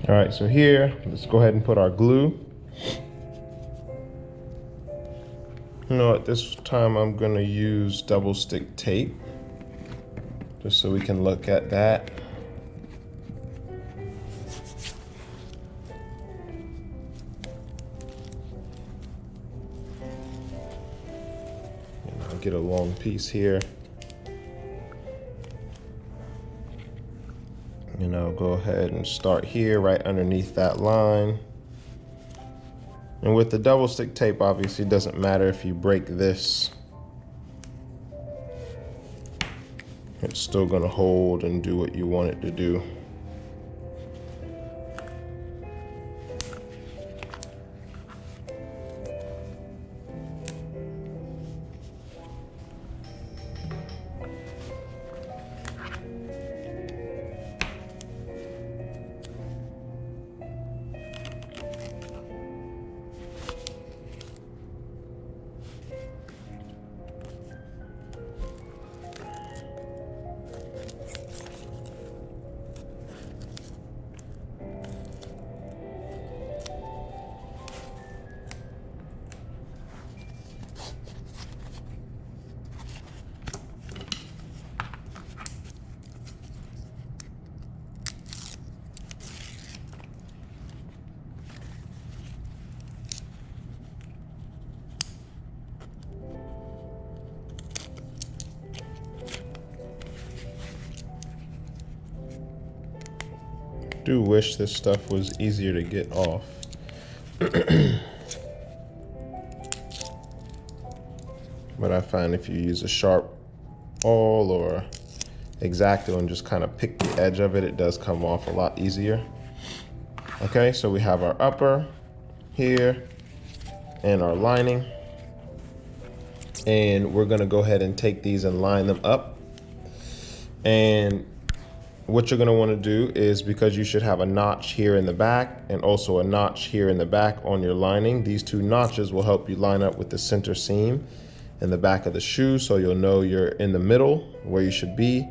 All right, so here, let's go ahead and put our glue. You know, at this time, I'm gonna use double stick tape, just so we can look at that. And I'll get a long piece here. And I'll go ahead and start here right underneath that line. And with the double stick tape, obviously it doesn't matter if you break this. It's still gonna hold and do what you want it to do. Do wish this stuff was easier to get off. But I find if you use a sharp awl or X-Acto and just kind of pick the edge of it, it does come off a lot easier. Okay, so we have our upper here and our lining. And we're gonna go ahead and take these and line them up. And what you're gonna wanna do is, because you should have a notch here in the back and also a notch here in the back on your lining, these two notches will help you line up with the center seam in the back of the shoe, so you'll know you're in the middle where you should be.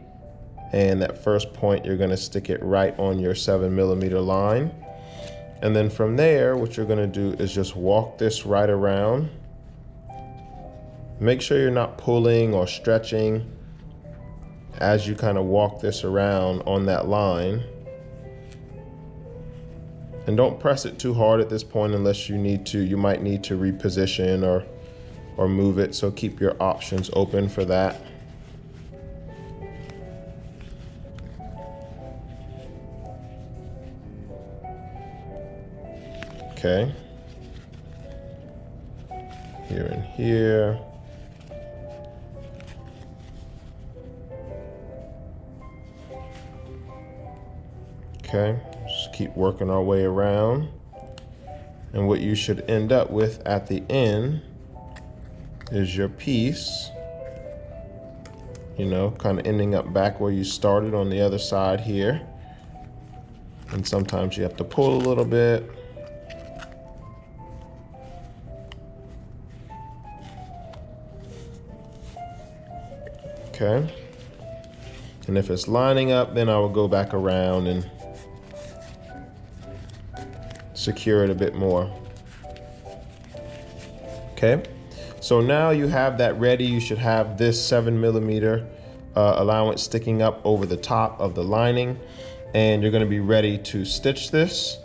And that first point, you're gonna stick it right on your 7mm line. And then from there, what you're gonna do is just walk this right around. Make sure you're not pulling or stretching as you kind of walk this around on that line. And don't press it too hard at this point unless you need to. You might need to reposition or move it, so keep your options open for that. Okay. Here and here. Okay, just keep working our way around. And what you should end up with at the end is your piece, you know, kind of ending up back where you started on the other side here. And sometimes you have to pull a little bit. Okay. And if it's lining up, then I will go back around and secure it a bit more. Okay, so now you have that ready. You should have this 7mm allowance sticking up over the top of the lining, and you're going to be ready to stitch this.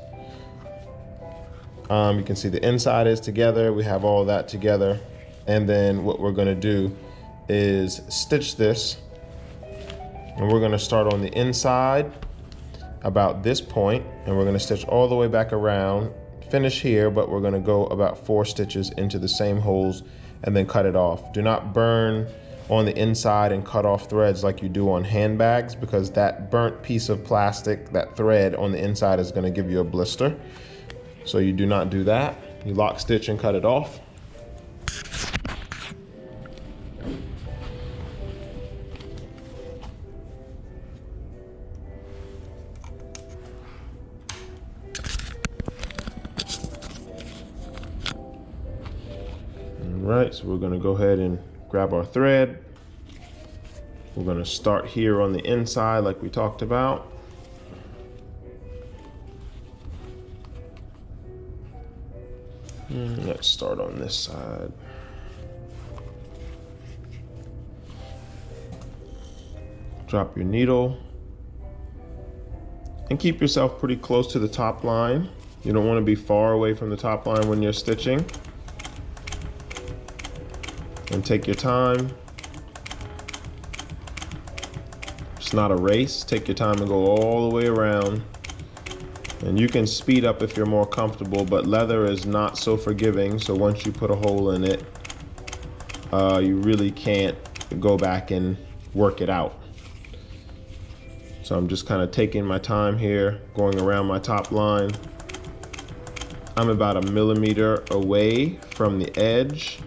You can see the inside is together. We have all that together, and then what we're going to do is stitch this, and we're going to start on the inside about this point, and we're going to stitch all the way back around, finish here, but we're going to go about 4 stitches into the same holes and then cut it off. Do not burn on the inside and cut off threads like you do on handbags, because that burnt piece of plastic, that thread on the inside, is going to give you a blister. So you do not do that. You lock stitch and cut it off. Right, so we're going to go ahead and grab our thread. We're going to start here on the inside like we talked about. Let's start on this side. Drop your needle and keep yourself pretty close to the top line. You don't want to be far away from the top line when you're stitching. And take your time. It's not a race. Take your time and go all the way around. And you can speed up if you're more comfortable, but leather is not so forgiving. So once you put a hole in it, you really can't go back and work it out. So I'm just kind of taking my time here, going around my top line. I'm about 1 millimeter away from the edge.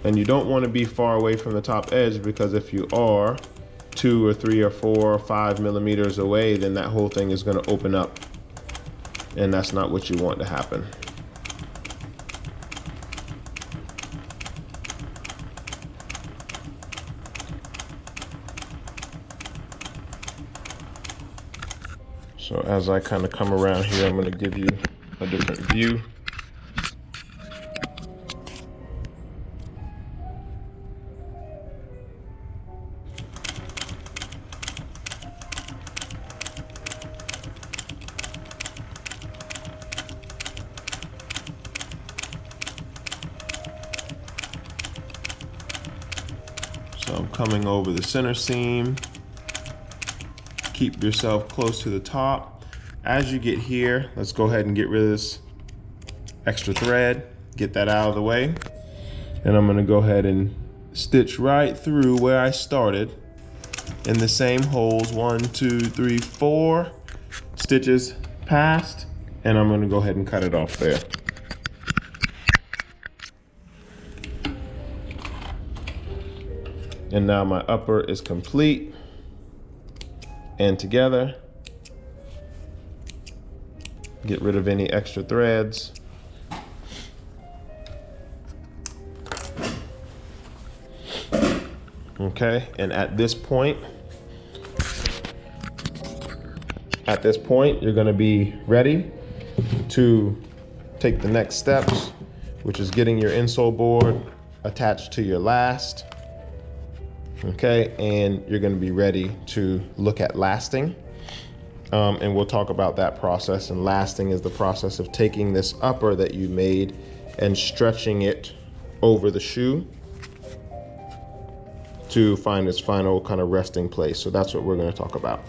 And you don't want to be far away from the top edge, because if you are 2 or 3 or 4 or 5 millimeters away, then that whole thing is going to open up. And that's not what you want to happen. So as I kind of come around here, I'm going to give you a different view. So I'm coming over the center seam. Keep yourself close to the top. As you get here, let's go ahead and get rid of this extra thread. Get that out of the way. And I'm gonna go ahead and stitch right through where I started in the same holes. 1, 2, 3, 4 stitches past, and I'm gonna go ahead and cut it off there. And now my upper is complete and together. Get rid of any extra threads. Okay, and at this point, you're gonna be ready to take the next steps, which is getting your insole board attached to your last. Okay, and you're gonna be ready to look at lasting. And we'll talk about that process. And lasting is the process of taking this upper that you made and stretching it over the shoe to find its final kind of resting place. So that's what we're gonna talk about.